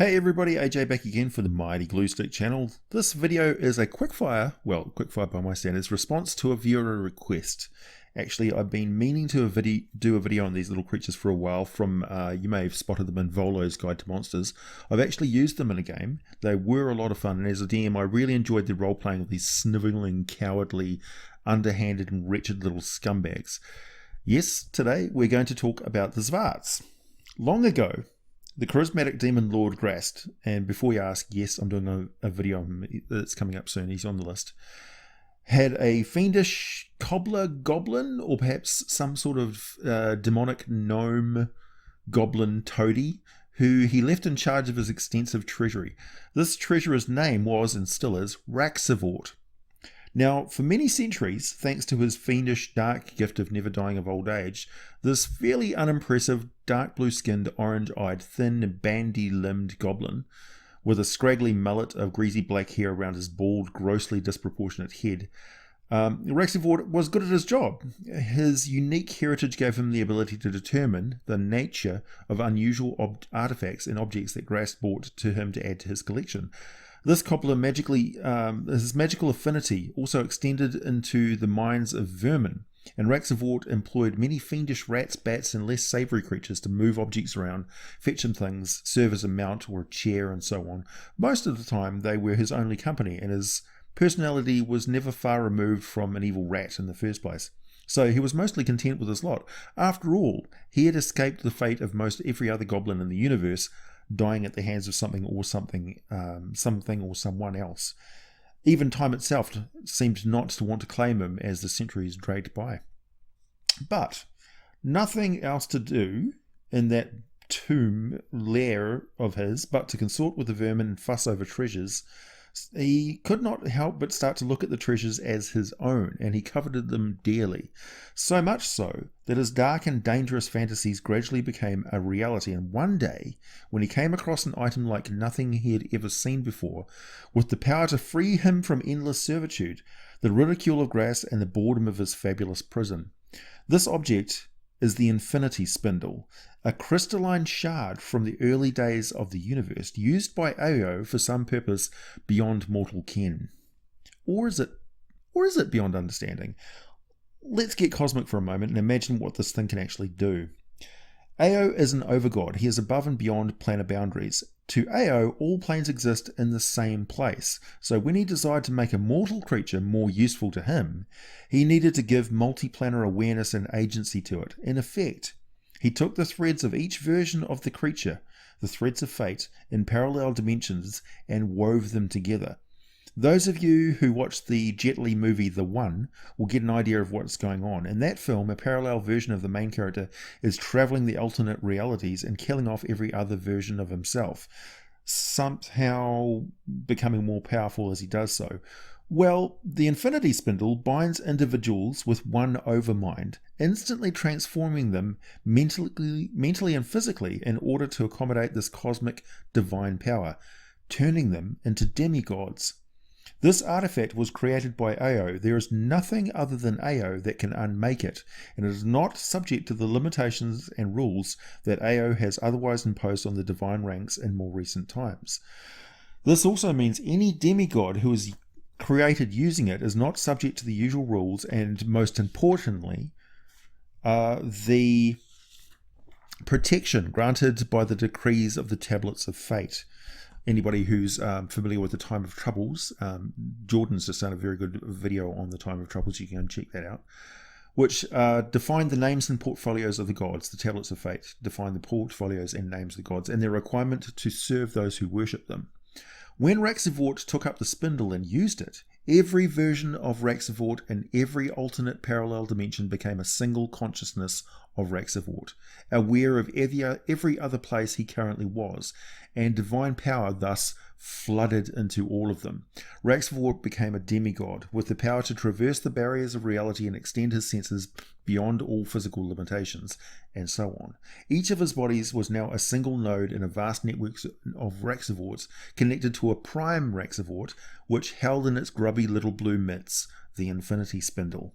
Hey everybody, AJ back again for the mighty Gluestick channel. This video is a quickfire by my standards, response to a viewer request. Actually, I've been meaning to do a video on these little creatures for a while from, you may have spotted them in Volo's Guide to Monsters. I've actually used them in a game. They were a lot of fun, and as a DM I really enjoyed the role-playing of these snivelling, cowardly, underhanded and wretched little scumbags. Yes, today we're going to talk about the Xvarts. Long ago, the charismatic demon lord Grast, and before you ask, yes, I'm doing a video on him that's coming up soon, he's on the list, had a fiendish cobbler goblin, or perhaps some sort of demonic gnome goblin toady, who he left in charge of his extensive treasury. This treasurer's name was, and still is, Raxivort. Now, for many centuries, thanks to his fiendish dark gift of never dying of old age, this fairly unimpressive, dark blue-skinned, orange-eyed, thin, bandy-limbed goblin, with a scraggly mullet of greasy black hair around his bald, grossly disproportionate head, Raxivort was good at his job. His unique heritage gave him the ability to determine the nature of unusual artifacts and objects that Grast brought to him to add to his collection. This cobbler his magical affinity also extended into the minds of vermin, and Raxivort employed many fiendish rats, bats, and less savoury creatures to move objects around, fetch him things, serve as a mount or a chair, and so on. Most of the time they were his only company, and his personality was never far removed from an evil rat in the first place. So he was mostly content with his lot. After all, he had escaped the fate of most every other goblin in the universe, dying at the hands of something or someone else. Even time itself seemed not to want to claim him as the centuries dragged by. But nothing else to do in that tomb lair of his but to consort with the vermin and fuss over treasures. He could not help but start to look at the treasures as his own, and he coveted them dearly. So much so that his dark and dangerous fantasies gradually became a reality, and one day, when he came across an item like nothing he had ever seen before, with the power to free him from endless servitude, the ridicule of Grast, and the boredom of his fabulous prison. This object is the Infinity Spindle, a crystalline shard from the early days of the universe, used by AO for some purpose beyond mortal ken. Or is it beyond understanding? Let's get cosmic for a moment and imagine what this thing can actually do. AO is an overgod. He is above and beyond planar boundaries. To AO, all planes exist in the same place, so when he desired to make a mortal creature more useful to him, he needed to give multiplanar awareness and agency to it. In effect, he took the threads of each version of the creature, the threads of fate, in parallel dimensions, and wove them together. Those of you who watched the Jet Li movie The One will get an idea of what's going on. In that film, a parallel version of the main character is travelling the alternate realities and killing off every other version of himself, somehow becoming more powerful as he does so. Well, the Infinity Spindle binds individuals with one overmind, instantly transforming them mentally and physically in order to accommodate this cosmic divine power, turning them into demigods. This artifact was created by AO. There is nothing other than AO that can unmake it, and it is not subject to the limitations and rules that AO has otherwise imposed on the divine ranks in more recent times. This also means any demigod who is created using it is not subject to the usual rules, and most importantly, the protection granted by the decrees of the Tablets of Fate. Anybody who's familiar with the Time of Troubles, Jordan's just done a very good video on the Time of Troubles, you can check that out, which define the names and portfolios of the gods. The Tablets of Fate define the portfolios and names of the gods, and their requirement to serve those who worship them. When Raxivort took up the spindle and used it, every version of Raxivort in every alternate parallel dimension became a single consciousness of Raxivort, aware of every other place he currently was, and divine power thus flooded into all of them. Raxivort became a demigod, with the power to traverse the barriers of reality and extend his senses beyond all physical limitations, and so on. Each of his bodies was now a single node in a vast network of Raxivorts, connected to a prime Raxivort, which held in its grubby little blue mitts the Infinity Spindle.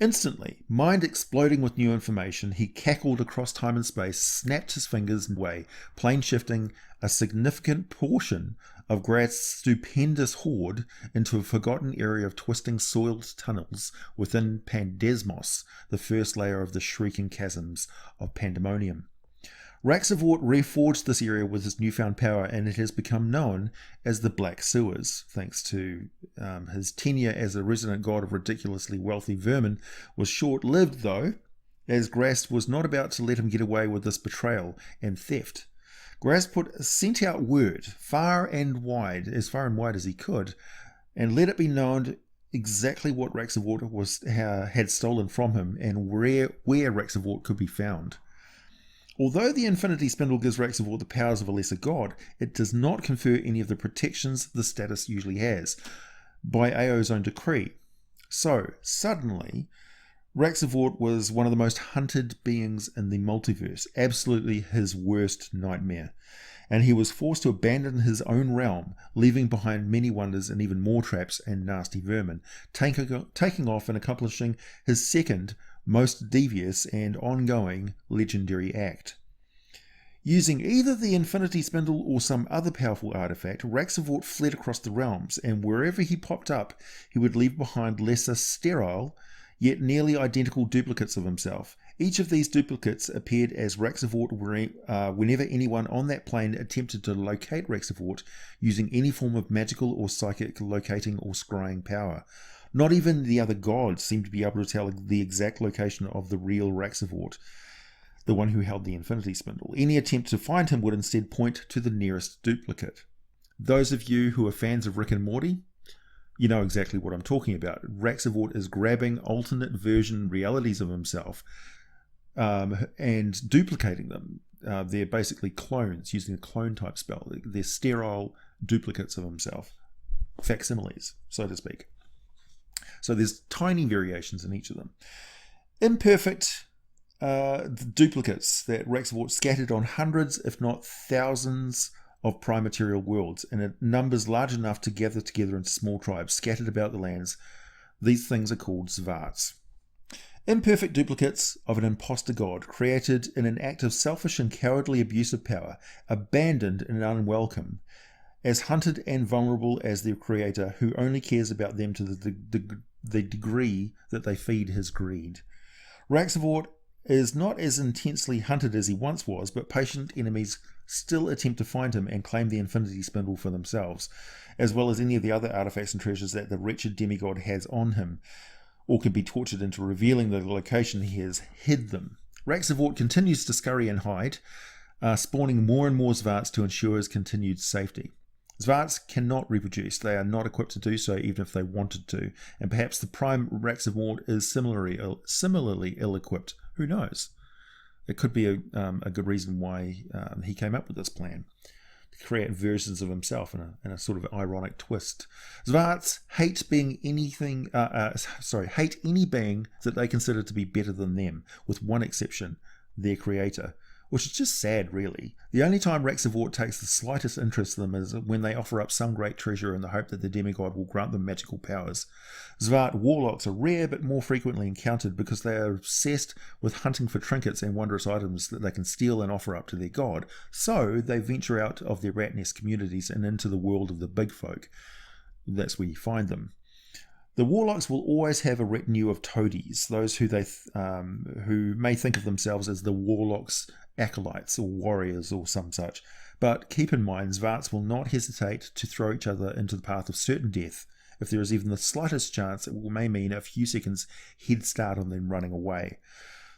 Instantly, mind exploding with new information, he cackled across time and space, snapped his fingers away, plane shifting a significant portion of Grad's stupendous hoard into a forgotten area of twisting soiled tunnels within Pandesmos, the first layer of the shrieking chasms of Pandemonium. Raxivort reforged this area with his newfound power, and it has become known as the Black Sewers. Thanks to his tenure as a resident god of ridiculously wealthy vermin was short-lived, though, as Grast was not about to let him get away with this betrayal and theft. Grast sent out word far and wide as he could, and let it be known exactly what Raxivort had stolen from him and where Raxivort could be found. Although the Infinity Spindle gives Raxivort the powers of a lesser god, it does not confer any of the protections the status usually has, by AO's own decree. So, suddenly, Raxivort was one of the most hunted beings in the multiverse, absolutely his worst nightmare, and he was forced to abandon his own realm, leaving behind many wonders and even more traps and nasty vermin, taking off and accomplishing his second, most devious and ongoing legendary act. Using either the Infinity Spindle or some other powerful artifact, Raxivort fled across the realms, and wherever he popped up, he would leave behind lesser sterile, yet nearly identical duplicates of himself. Each of these duplicates appeared as Raxivort whenever anyone on that plane attempted to locate Raxivort using any form of magical or psychic locating or scrying power. Not even the other gods seemed to be able to tell the exact location of the real Raxivort, the one who held the Infinity Spindle. Any attempt to find him would instead point to the nearest duplicate. Those of you who are fans of Rick and Morty, you know exactly what I'm talking about. Raxivort is grabbing alternate version realities of himself and duplicating them. They're basically clones, using a clone type spell. They're sterile duplicates of himself. Facsimiles, so to speak. So there's tiny variations in each of them. Imperfect duplicates that Raxivort scattered on hundreds, if not thousands, of prime material worlds, and in numbers large enough to gather together into small tribes scattered about the lands. These things are called Xvarts. Imperfect duplicates of an imposter god, created in an act of selfish and cowardly abuse of power, abandoned and unwelcome, as hunted and vulnerable as their creator, who only cares about them to the degree that they feed his greed. Raxivort is not as intensely hunted as he once was, but patient enemies still attempt to find him and claim the Infinity Spindle for themselves, as well as any of the other artifacts and treasures that the wretched demigod has on him, or can be tortured into revealing the location he has hid them. Raxivort continues to scurry and hide, spawning more and more Xvarts to ensure his continued safety. Xvarts cannot reproduce. They are not equipped to do so even if they wanted to, and perhaps the prime Raxivort is similarly ill-equipped. Who knows? It could be a good reason why he came up with this plan, to create versions of himself in a sort of ironic twist. Xvarts hate hate any being that they consider to be better than them, with one exception, their creator. Which is just sad, really. The only time Raxivort takes the slightest interest in them is when they offer up some great treasure in the hope that the demigod will grant them magical powers. Xvart warlocks are rare but more frequently encountered because they are obsessed with hunting for trinkets and wondrous items that they can steal and offer up to their god. So they venture out of their rat nest communities and into the world of the big folk. That's where you find them. The warlocks will always have a retinue of toadies, those who may think of themselves as the warlocks' acolytes or warriors or some such. But keep in mind, Xvarts will not hesitate to throw each other into the path of certain death. If there is even the slightest chance, it may mean a few seconds head start on them running away.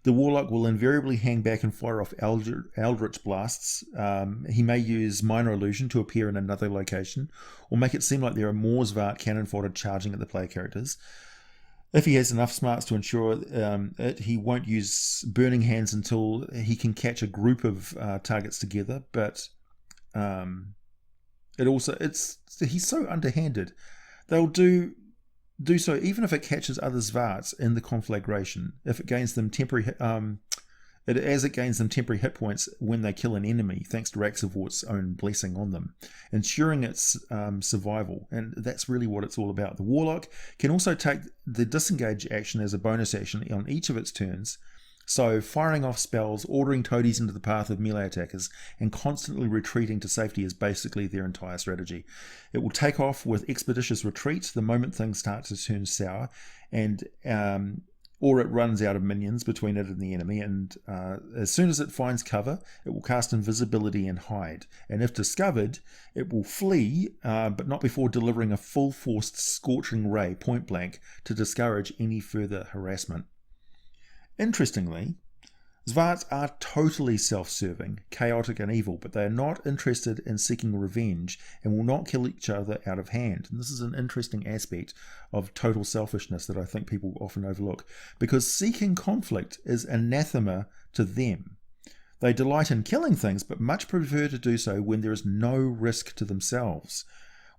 The warlock will invariably hang back and fire off eldritch blasts. He may use minor illusion to appear in another location, or make it seem like there are more Xvart cannon fodder charging at the player characters. If he has enough smarts to ensure he won't use burning hands until he can catch a group of targets together. But he's so underhanded. They'll do so even if it catches other Xvarts in the conflagration, if it gains them temporary as it gains them temporary hit points when they kill an enemy, thanks to Raxivort's own blessing on them, ensuring its survival. And that's really what it's all about. The Warlock can also take the disengage action as a bonus action on each of its turns, so firing off spells, ordering toadies into the path of melee attackers, and constantly retreating to safety is basically their entire strategy. It will take off with Expeditious Retreat the moment things start to turn sour, and or it runs out of minions between it and the enemy, and as soon as it finds cover, it will cast Invisibility and hide. And if discovered, it will flee, but not before delivering a full-forced Scorching Ray point blank to discourage any further harassment. Interestingly, Xvarts are totally self-serving, chaotic and evil, but they are not interested in seeking revenge and will not kill each other out of hand. And this is an interesting aspect of total selfishness that I think people often overlook, because seeking conflict is anathema to them. They delight in killing things, but much prefer to do so when there is no risk to themselves.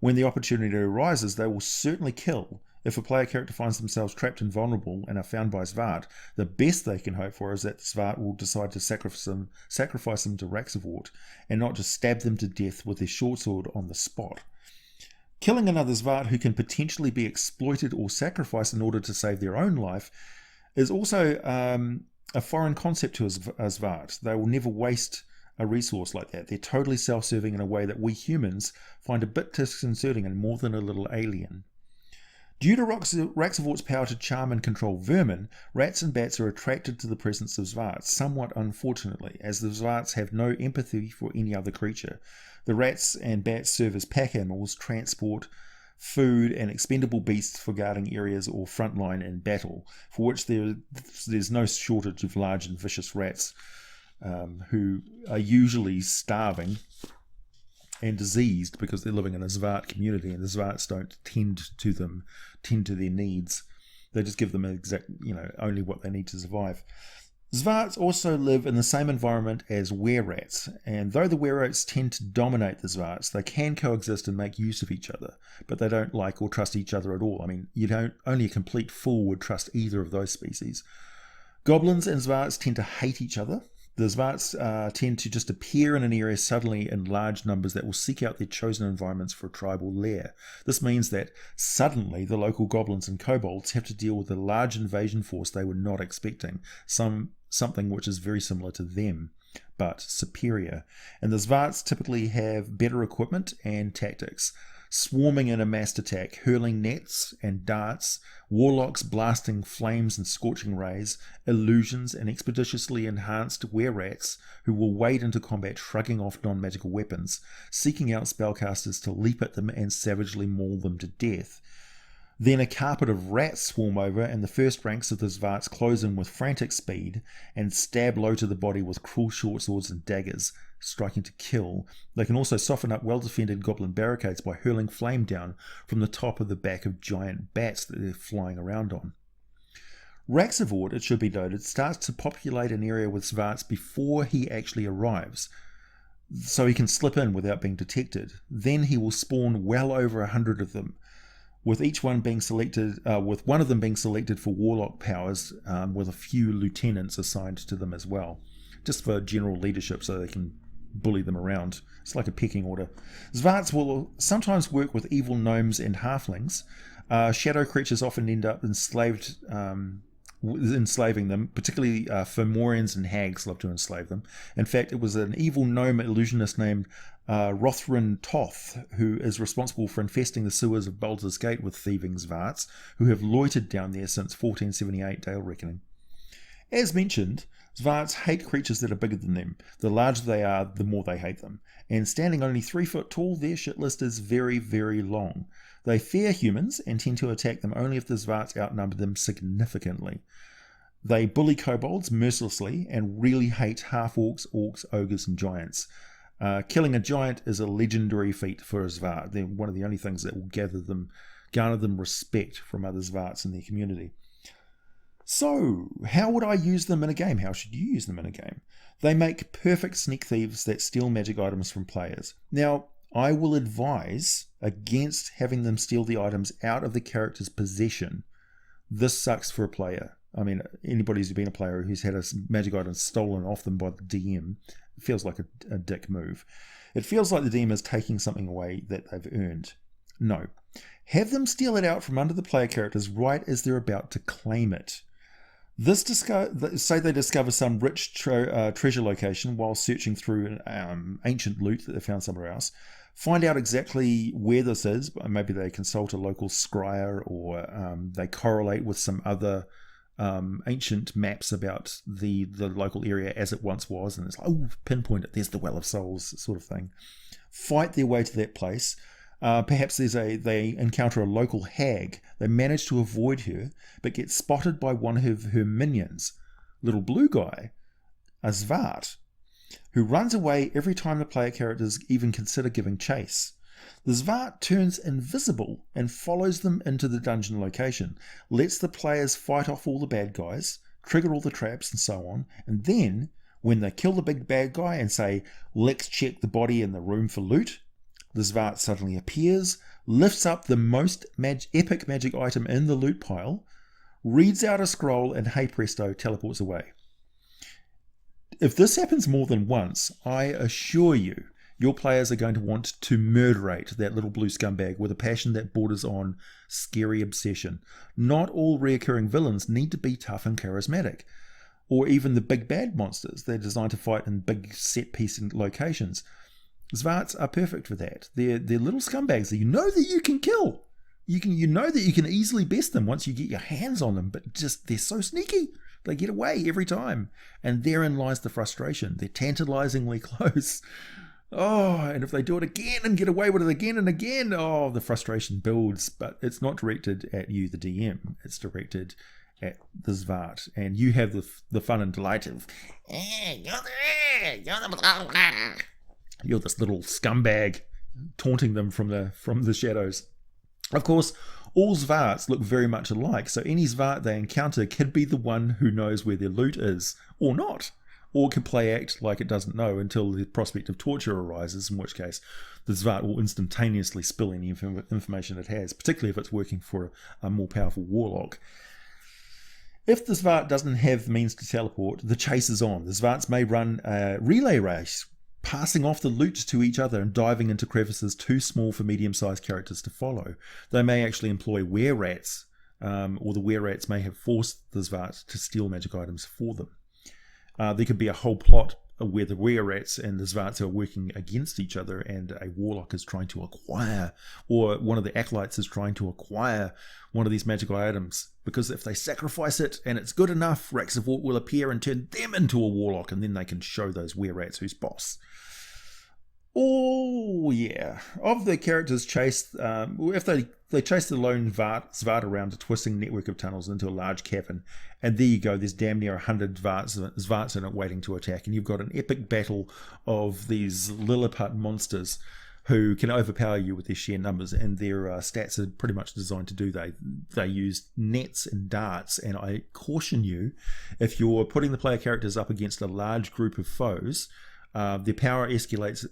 When the opportunity arises, they will certainly kill. If a player character finds themselves trapped and vulnerable and are found by Xvart, the best they can hope for is that Xvart will decide to sacrifice them to Raxivort and not just stab them to death with their short sword on the spot. Killing another Xvart who can potentially be exploited or sacrificed in order to save their own life is also a foreign concept to Xvart. They will never waste a resource like that. They're totally self-serving in a way that we humans find a bit disconcerting and more than a little alien. Due to Raxivort's power to charm and control vermin, rats and bats are attracted to the presence of Xvarts, somewhat unfortunately, as the Xvarts have no empathy for any other creature. The rats and bats serve as pack animals, transport, food, and expendable beasts for guarding areas or frontline in battle, for which there's no shortage of large and vicious rats who are usually starving and diseased because they're living in a Xvart community, and the Xvarts don't tend to their needs. They just give them only what they need to survive. Xvarts also live in the same environment as were-rats, and though the were-rats tend to dominate the Xvarts, they can coexist and make use of each other, but they don't like or trust each other at all. I mean, only a complete fool would trust either of those species. Goblins and Xvarts tend to hate each other. The Xvarts tend to just appear in an area suddenly in large numbers that will seek out their chosen environments for a tribal lair. This means that suddenly the local goblins and kobolds have to deal with a large invasion force they were not expecting, something which is very similar to them, but superior. And the Xvarts typically have better equipment and tactics, swarming in a massed attack, hurling nets and darts, warlocks blasting flames and scorching rays, illusions, and expeditiously enhanced were-rats who will wade into combat shrugging off non-magical weapons, seeking out spellcasters to leap at them and savagely maul them to death. Then a carpet of rats swarm over, and the first ranks of the Xvarts close in with frantic speed and stab low to the body with cruel short swords and daggers, striking to kill. They can also soften up well-defended goblin barricades by hurling flame down from the top of the back of giant bats that they're flying around on. Raxivort, it should be noted, starts to populate an area with Xvarts before he actually arrives, so he can slip in without being detected. Then he will spawn well over 100 of them, with one of them being selected for warlock powers, with a few lieutenants assigned to them as well, just for general leadership so they can bully them around. It's like a pecking order. Xvarts will sometimes work with evil gnomes and halflings. Shadow creatures often end up enslaving them, particularly Fomorians and hags love to enslave them. In fact, it was an evil gnome illusionist named Rothrin Toth who is responsible for infesting the sewers of Baldur's Gate with thieving Xvarts, who have loitered down there since 1478 Dale Reckoning. As mentioned, Xvarts hate creatures that are bigger than them. The larger they are, the more they hate them. And standing only 3 foot tall, their shit list is very, very long. They fear humans and tend to attack them only if the Xvarts outnumber them significantly. They bully kobolds mercilessly and really hate half-orcs, orcs, ogres, and giants. Killing a giant is a legendary feat for a Xvart. They're one of the only things that will garner them respect from other Xvarts in their community. So, how would I use them in a game? How should you use them in a game? They make perfect sneak thieves that steal magic items from players. Now, I will advise against having them steal the items out of the character's possession. This sucks for a player. I mean, anybody who's been a player who's had a magic item stolen off them by the DM, it feels like a dick move. It feels like the DM is taking something away that they've earned. No. Have them steal it out from under the player characters right as they're about to claim it. Say they discover some rich treasure location while searching through ancient loot that they found somewhere else. Find out exactly where this is. Maybe they consult a local scryer, or they correlate with some other ancient maps about the local area as it once was, and it's like, oh, pinpoint it, there's the Well of Souls sort of thing. Fight their way to that place. Perhaps they encounter a local hag. They manage to avoid her, but get spotted by one of her minions, little blue guy, a Xvart, who runs away every time the player characters even consider giving chase. The Xvart turns invisible and follows them into the dungeon location, lets the players fight off all the bad guys, trigger all the traps and so on, and then, when they kill the big bad guy and say, let's check the body in the room for loot, the Xvart suddenly appears, lifts up the most epic magic item in the loot pile, reads out a scroll, and hey presto, teleports away. If this happens more than once, I assure you, your players are going to want to murderate that little blue scumbag with a passion that borders on scary obsession. Not all reoccurring villains need to be tough and charismatic, or even the big bad monsters. They're designed to fight in big set-piece locations. Xvarts are perfect for that. They're little scumbags that you know that you can kill. You know that you can easily best them once you get your hands on them, but just they're so sneaky. They get away every time. And therein lies the frustration. They're tantalizingly close. Oh, and if they do it again and get away with it again and again, oh, the frustration builds. But it's not directed at you, the DM. It's directed at the Xvart. And you have the fun and delight of, you're this little scumbag, taunting them from the shadows. Of course, all Xvarts look very much alike, so any Xvart they encounter could be the one who knows where their loot is, or not, or can play act like it doesn't know until the prospect of torture arises, in which case the Xvart will instantaneously spill any information it has, particularly if it's working for a more powerful warlock. If the Xvart doesn't have the means to teleport, the chase is on. The Xvarts may run a relay race, passing off the loot to each other and diving into crevices too small for medium-sized characters to follow. They may actually employ were-rats, or the were-rats may have forced the Xvart to steal magic items for them. There could be a whole plot where the were-rats and the Xvarts are working against each other, and a warlock is trying to acquire, or one of the acolytes is trying to acquire one of these magical items, because if they sacrifice it and it's good enough, Raxivort will appear and turn them into a warlock, and then they can show those were-rats who's boss. Oh yeah, of the characters chased, if they chase the lone Xvart around a twisting network of tunnels into a large cavern, and there you go, there's damn near 100 Xvarts in it waiting to attack, and you've got an epic battle of these Lilliput monsters who can overpower you with their sheer numbers, and their stats are pretty much designed to do they use nets and darts, and I caution you, if you're putting the player characters up against a large group of foes, their power escalates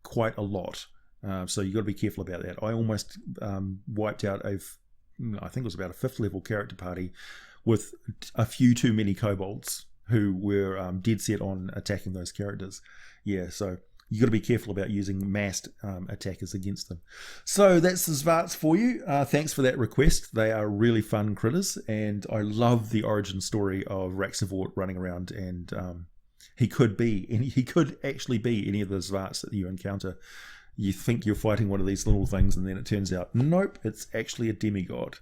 quite a lot, so you've got to be careful about that. I almost wiped out I think it was about a 5th level character party with a few too many kobolds who were dead set on attacking those characters. Yeah, so you've got to be careful about using massed attackers against them. So that's the Xvarts for you. Thanks for that request. They are really fun critters, and I love the origin story of Raxivort running around, and he could actually be any of the Xvarts that you encounter. You think you're fighting one of these little things, and then it turns out, nope, it's actually a demigod.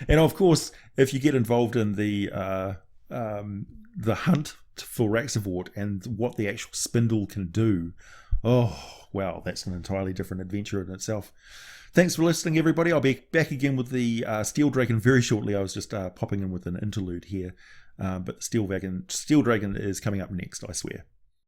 And of course, if you get involved in the hunt for Raxivort and what the actual spindle can do, oh wow, that's an entirely different adventure in itself. Thanks for listening, everybody. I'll be back again with the Steel Dragon very shortly. I was just popping in with an interlude here, but Steel Dragon is coming up next, I swear.